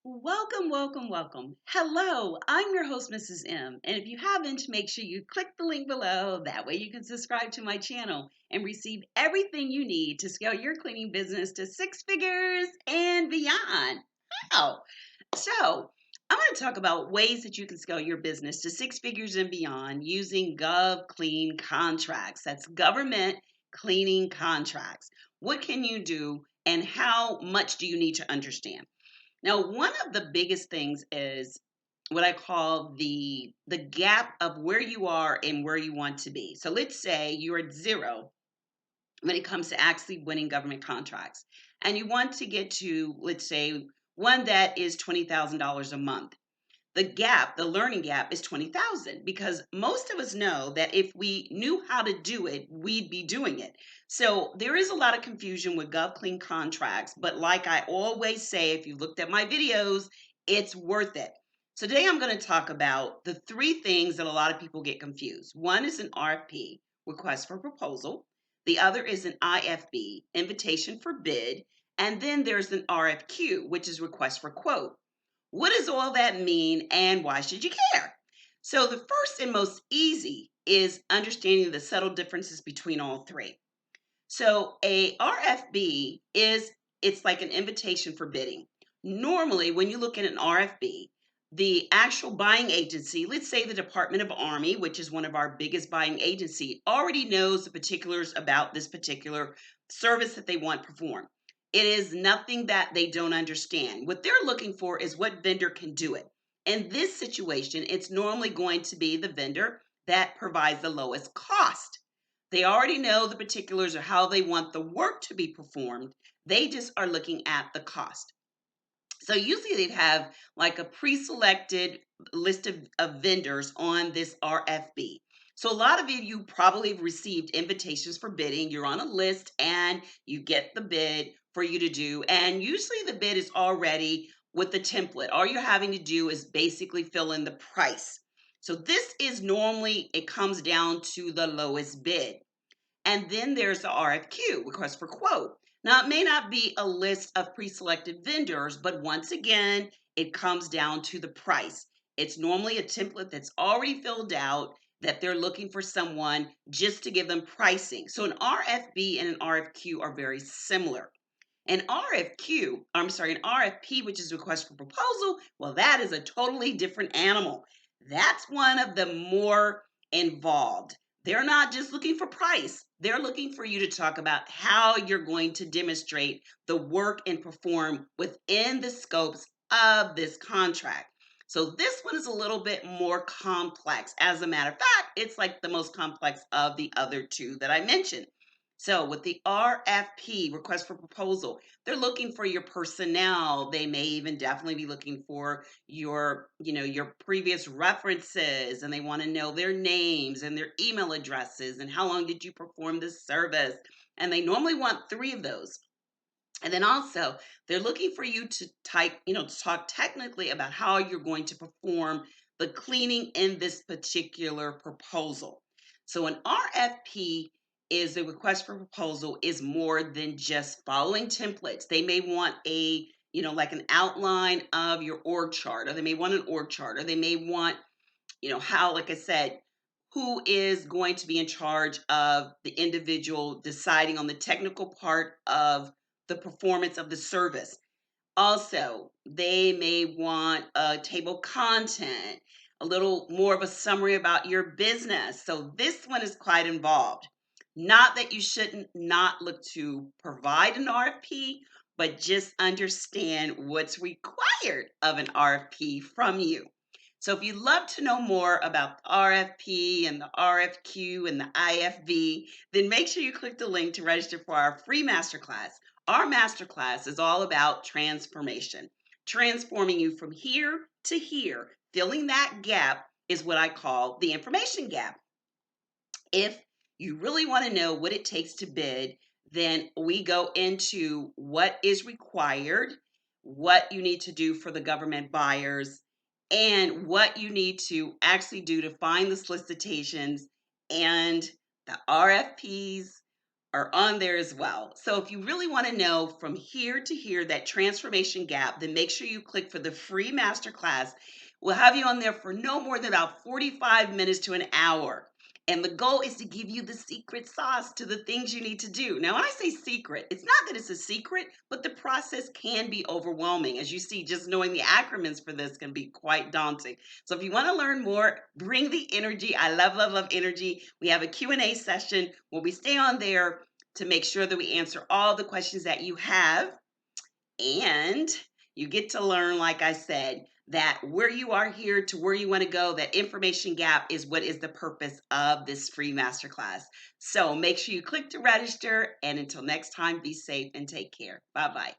Welcome, welcome, welcome. Hello, I'm your host, Mrs. M. And if you haven't, make sure you click the link below. That way you can subscribe to my channel and receive everything you need to scale your cleaning business to six figures and beyond. How? So, I'm going to talk about ways that you can scale your business to six figures and beyond using GovClean contracts. That's government cleaning contracts. What can you do and how much do you need to understand? Now, one of the biggest things is what I call the gap of where you are and where you want to be. So let's say you're at zero when it comes to actually winning government contracts, and you want to get to, let's say, one that is $20,000 a month. The gap, the learning gap, is 20,000 because most of us know that if we knew how to do it, we'd be doing it. So there is a lot of confusion with GovClean contracts, but like I always say, if you looked at my videos, it's worth it. So today I'm going to talk about the three things that a lot of people get confused. One is an RFP, request for proposal. The other is an IFB, invitation for bid. And then there's an RFQ, which is request for quote. What does all that mean and why should you care? So, the first and most easy is understanding the subtle differences between all three. So, a RFB it's like an invitation for bidding. Normally, when you look at an RFB, the actual buying agency, let's say the Department of Army, which is one of our biggest buying agency, already knows the particulars about this particular service that they want performed. It is nothing that they don't understand. What they're looking for is what vendor can do it. In this situation, it's normally going to be the vendor that provides the lowest cost. They already know the particulars of how they want the work to be performed. They just are looking at the cost. So usually they'd have like a pre-selected list of vendors on this RFB. So a lot of you probably have received invitations for bidding. You're on a list and you get the bid for you to do. And usually the bid is already with the template. All you're having to do is basically fill in the price. So this is normally, it comes down to the lowest bid. And then there's the RFQ, request for quote. Now, it may not be a list of pre-selected vendors, but once again, it comes down to the price. It's normally a template that's already filled out that they're looking for someone just to give them pricing. So an RFB and an RFQ are very similar. An an RFP, which is request for proposal, well, that is a totally different animal. That's one of the more involved. They're not just looking for price. They're looking for you to talk about how you're going to demonstrate the work and perform within the scopes of this contract. So this one is a little bit more complex. As a matter of fact, it's like the most complex of the other two that I mentioned. So with the RFP, request for proposal, they're looking for your personnel. They may even definitely be looking for your previous references, and they want to know their names and their email addresses and how long did you perform this service. And they normally want three of those. And then also, they're looking for you to to talk technically about how you're going to perform the cleaning in this particular proposal. So an RFP is a request for proposal is more than just following templates. They may want like an outline of your org chart, or they may want an org chart, or they may want, how, like I said, who is going to be in charge of the individual deciding on the technical part of the performance of the service. Also, they may want a table of content, a little more of a summary about your business. So this one is quite involved. Not that you shouldn't not look to provide an RFP, but just understand what's required of an RFP from you. So if you'd love to know more about the RFP and the RFQ and the IFV, then make sure you click the link to register for our free masterclass. Our masterclass is all about transformation, transforming you from here to here. Filling that gap is what I call the information gap. If you really want to know what it takes to bid, then we go into what is required, what you need to do for the government buyers, and what you need to actually do to find the solicitations and the RFPs, are on there as well. So if you really want to know from here to here that transformation gap, then make sure you click for the free masterclass. We'll have you on there for no more than about 45 minutes to an hour. And the goal is to give you the secret sauce to the things you need to do. Now, when I say secret, it's not that it's a secret, but the process can be overwhelming. As you see, just knowing the acronyms for this can be quite daunting. So if you want to learn more, bring the energy. I love, love, love energy. We have a Q&A session where we stay on there to make sure that we answer all the questions that you have. And you get to learn, like I said, that where you are here to where you want to go, that information gap is what is the purpose of this free masterclass. So make sure you click to register. And until next time, be safe and take care. Bye-bye.